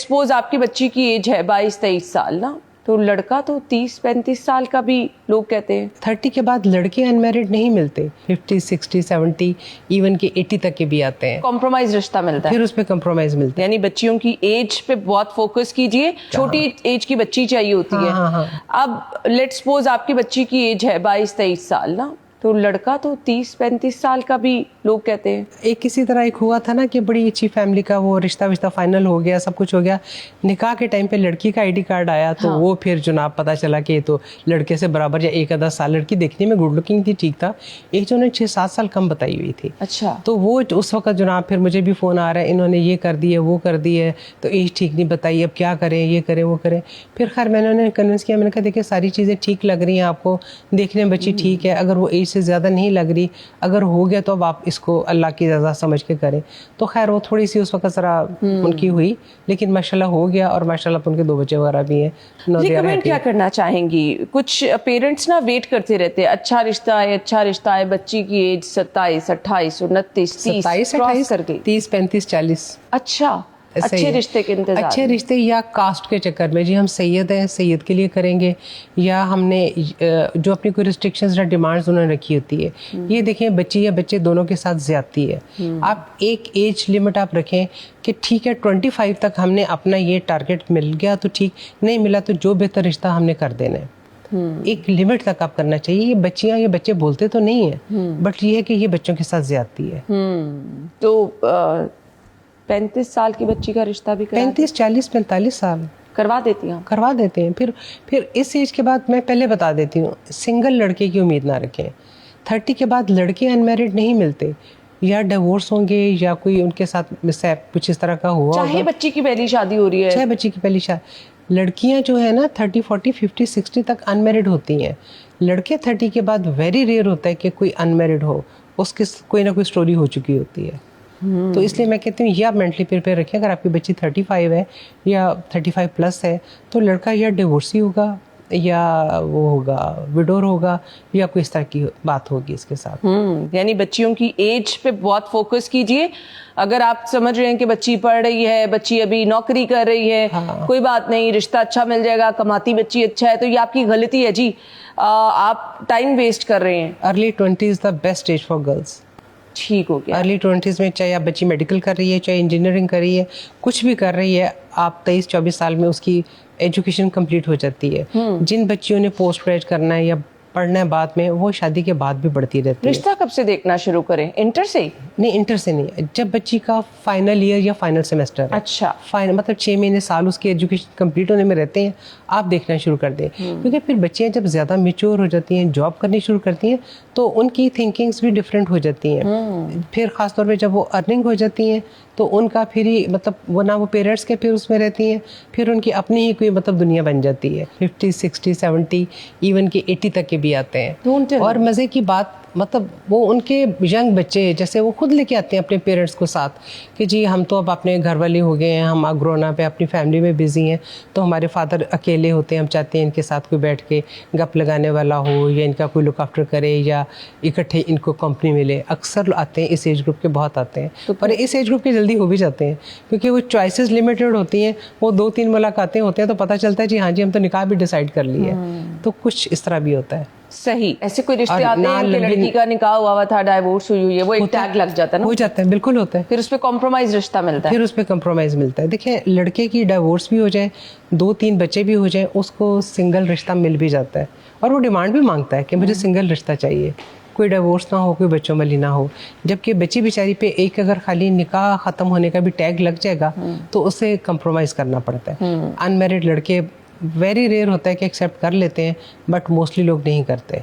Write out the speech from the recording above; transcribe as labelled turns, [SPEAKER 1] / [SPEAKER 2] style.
[SPEAKER 1] Let's suppose آپ کی بچی کی ایج ہے 22-23 سال نا, تو لڑکا تو 30-35 سال کا بھی لوگ کہتے ہیں.
[SPEAKER 2] 30 کے بعد لڑکے انمیرڈ نہیں ملتے, 50, 60, 70 ایون کہ 80 تک کے بھی آتے ہیں.
[SPEAKER 1] کمپرومائز رشتہ ملتا ہے,
[SPEAKER 2] پھر اس پہ کمپرومائز ملتا ہے.
[SPEAKER 1] یعنی بچیوں کی ایج پہ بہت فوکس کیجئے, چھوٹی ایج کی بچی چاہیے ہوتی ہے. اب لیٹس سپوز آپ کی بچی کی ایج ہے 22-23 سال نا, تو لڑکا تو 30-35 سال کا بھی لوگ کہتے ہیں.
[SPEAKER 2] ایک کسی طرح ایک ہوا تھا نا کہ بڑی اچھی فیملی کا وہ رشتہ فائنل ہو گیا, سب کچھ ہو گیا, نکاح کے ٹائم پہ لڑکی کا ID کارڈ آیا تو وہ پھر جناب پتا چلا کہ یہ تو لڑکے سے برابر یا 1-10 سال, لڑکی دیکھنے میں گڈ لکنگ تھی, ٹھیک تھا, ایک جو انہیں 6-7 سال کم بتائی ہوئی تھی.
[SPEAKER 1] اچھا.
[SPEAKER 2] تو وہ اس وقت جناب پھر مجھے بھی فون آ رہا ہے, انہوں نے یہ کر دی ہے وہ کر دی ہے, تو ایج ٹھیک نہیں بتائی, اب کیا کریں, یہ کریں وہ کریں. پھر خیر میں نے انہیں کنونس کیا, میں نے کہا دیکھیں ساری چیزیں ٹھیک لگ رہی ہیں آپ کو, دیکھنے میں بچی ٹھیک ہے, اگر وہ ایج سے زیادہ نہیں لگ رہی, اگر ہو گیا تو اب آپ اس کو اللہ کی رضا سمجھ کے کریں. تو خیر وہ تھوڑی سی اس وقت ذرا ان کی ہوئی, لیکن ماشاءاللہ ہو گیا, اور ماشاءاللہ ان کے 2 بچے وغیرہ بھی ہیں.
[SPEAKER 1] ریکمینڈ کیا کرنا چاہیں گی؟ کچھ پیرنٹس نا ویٹ کرتے رہتے ہیں, اچھا رشتہ ہے, بچی کی ایج 27, 28, 29, 30 کراس کر گئی,
[SPEAKER 2] 30, 35, 40.
[SPEAKER 1] اچھا, اچھے رشتے کے انتظار,
[SPEAKER 2] اچھے رشتے یا کاسٹ کے چکر میں, جی ہم سید ہیں, سید کے لیے کریں گے, یا ہم نے جو اپنی کوئی ریسٹرکشنز یا ڈیمانڈز انہوں نے رکھی ہوتی ہے. یہ دیکھیں بچی یا بچے دونوں کے ساتھ زیادتی ہے. آپ ایک ایج لمٹ آپ رکھیں کہ ٹھیک ہے 25 تک ہم نے اپنا یہ ٹارگیٹ مل گیا تو ٹھیک, نہیں ملا تو جو بہتر رشتہ ہم نے کر دینا ہے. ایک لمٹ تک آپ کرنا چاہیے. یہ بچیاں یہ بچے بولتے تو نہیں ہیں, بٹ یہ ہے کہ یہ بچوں کے ساتھ زیادتی ہے.
[SPEAKER 1] تو 35 سال کی بچی کا رشتہ بھی
[SPEAKER 2] 35, 40, 45 سال
[SPEAKER 1] کروا دیتی ہیں,
[SPEAKER 2] کروا دیتے ہیں. پھر اس ایج کے بعد میں پہلے بتا دیتی ہوں, سنگل لڑکے کی امید نہ رکھیں. 30 کے بعد لڑکے انمیرڈ نہیں ملتے, یا ڈیورس ہوں گے یا کوئی ان کے ساتھ کچھ اس طرح کا ہوا,
[SPEAKER 1] چاہے بچی کی پہلی شادی ہو رہی ہے,
[SPEAKER 2] چاہے بچی کی پہلی شادی. لڑکیاں جو ہے نا 30, 40, 50, 60 تک انمیرڈ ہوتی ہیں. لڑکے 30 کے بعد ویری ریئر ہوتا ہے کہ کوئی انمیرڈ ہو, اس کی کوئی نہ کوئی سٹوری ہو چکی ہوتی ہے. تو اس لیے میں کہتی ہوں یہ آپ مینٹلی پریپیئر رکھیں. اگر آپ کی بچی 35 ہے یا 35 پلس ہے, تو لڑکا یا ڈیورسی ہوگا, یا وہ ہوگا وڈور ہوگا, یا کوئی اس طرح کی بات ہوگی اس کے ساتھ.
[SPEAKER 1] یعنی بچیوں کی ایج پہ بہت فوکس کیجئے. اگر آپ سمجھ رہے ہیں کہ بچی پڑھ رہی ہے, بچی ابھی نوکری کر رہی ہے, کوئی بات نہیں, رشتہ اچھا مل جائے گا, کماتی بچی اچھا ہے, تو یہ آپ کی غلطی ہے جی, آپ ٹائم ویسٹ کر رہے ہیں.
[SPEAKER 2] Early 20s the best age for girls.
[SPEAKER 1] ٹھیک ہو گیا.
[SPEAKER 2] ارلی 20s میں چاہے آپ بچی میڈیکل کر رہی ہے, چاہے انجینئرنگ کر رہی ہے, کچھ بھی کر رہی ہے, آپ 23-24 سال میں اس کی ایجوکیشن کمپلیٹ ہو جاتی ہے. جن بچیوں نے پوسٹ گریجویٹ کرنا ہے یا پڑھنا ہے بعد میں, وہ شادی کے بعد بھی بڑھتی رہتی ہے.
[SPEAKER 1] رشتہ کب سے دیکھنا شروع کریں؟ انٹر سے؟
[SPEAKER 2] نہیں, انٹر سے نہیں, جب بچی کا فائنل ایئر یا فائنل سیمسٹر ہے.
[SPEAKER 1] اچھا,
[SPEAKER 2] مطلب 6 مہینے سال اس کی ایجوکیشن کمپلیٹ ہونے میں رہتے ہیں, آپ دیکھنا شروع کر دیں. کیونکہ پھر بچیاں جب زیادہ میچور ہو جاتی ہیں, جاب کرنی شروع کرتی ہیں, تو ان کی تھنکنگس بھی ڈفرینٹ ہو جاتی ہیں. پھر خاص طور پہ جب وہ ارننگ ہو جاتی ہیں, تو ان کا پھر ہی مطلب وہ نہ وہ پیرنٹس کے پھر اس میں رہتی ہیں, پھر ان کی اپنی ہی کوئی مطلب دنیا بن جاتی ہے. 50, 60, 70 ایون کہ 80 تک کے بھی آتے ہیں. اور مزے کی بات مطلب وہ ان کے ینگ بچے جیسے وہ خود لے کے آتے ہیں اپنے پیرنٹس کو ساتھ, کہ جی ہم تو اب اپنے گھر والے ہو گئے ہیں, ہم گرونا پہ اپنی فیملی میں بزی ہیں, تو ہمارے فادر اکیلے ہوتے ہیں, ہم چاہتے ہیں ان کے ساتھ کوئی بیٹھ کے گپ لگانے والا ہو, یا ان کا کوئی لک آفٹر کرے, یا اکٹھے ان کو کمپنی ملے. اکثر آتے ہیں اس ایج گروپ کے, بہت آتے ہیں, اور اس ایج گروپ کے جلدی ہو بھی جاتے ہیں, کیونکہ وہ چوائسیز لمیٹیڈ ہوتی ہیں. وہ 2-3 ملاقاتیں ہوتے ہیں تو پتہ چلتا ہے جی ہاں جی ہم تو نکاح بھی ڈیسائیڈ کر لی ہے. تو کچھ اس طرح بھی ہوتا ہے.
[SPEAKER 1] صحیح. ایسے کوئی رشتے آتے ہیں کہ لڑکی کا نکاح ہوا تھا, ڈائیورس ہوئی ہے, وہ ایک ٹیگ لگ جاتا ہے نا.
[SPEAKER 2] ہو جاتا ہے, بالکل ہوتا ہے.
[SPEAKER 1] پھر اس پہ کمپرومائز رشتہ ملتا ہے.
[SPEAKER 2] پھر اس پہ کمپرومائز ملتا ہے. دیکھیں لڑکے کی ڈائیورس بھی ہو جائے, 2-3 بچے بھی ہو جائیں, اس کو سنگل رشتہ مل بھی جاتا ہے, اور وہ ڈیمانڈ بھی مانگتا ہے کہ مجھے سنگل رشتہ چاہیے, کوئی ڈیورس نہ ہو, کوئی بچوں والی نہ ہو. جبکہ بچی بیچاری پہ ایک اگر خالی نکاح ختم ہونے کا بھی ٹیگ لگ جائے گا, تو اسے کمپرومائز کرنا پڑتا ہے. انمیرڈ لڑکے ویری ریئر ہوتا ہے کہ ایکسیپٹ کر لیتے ہیں, بٹ موسٹلی لوگ نہیں کرتے.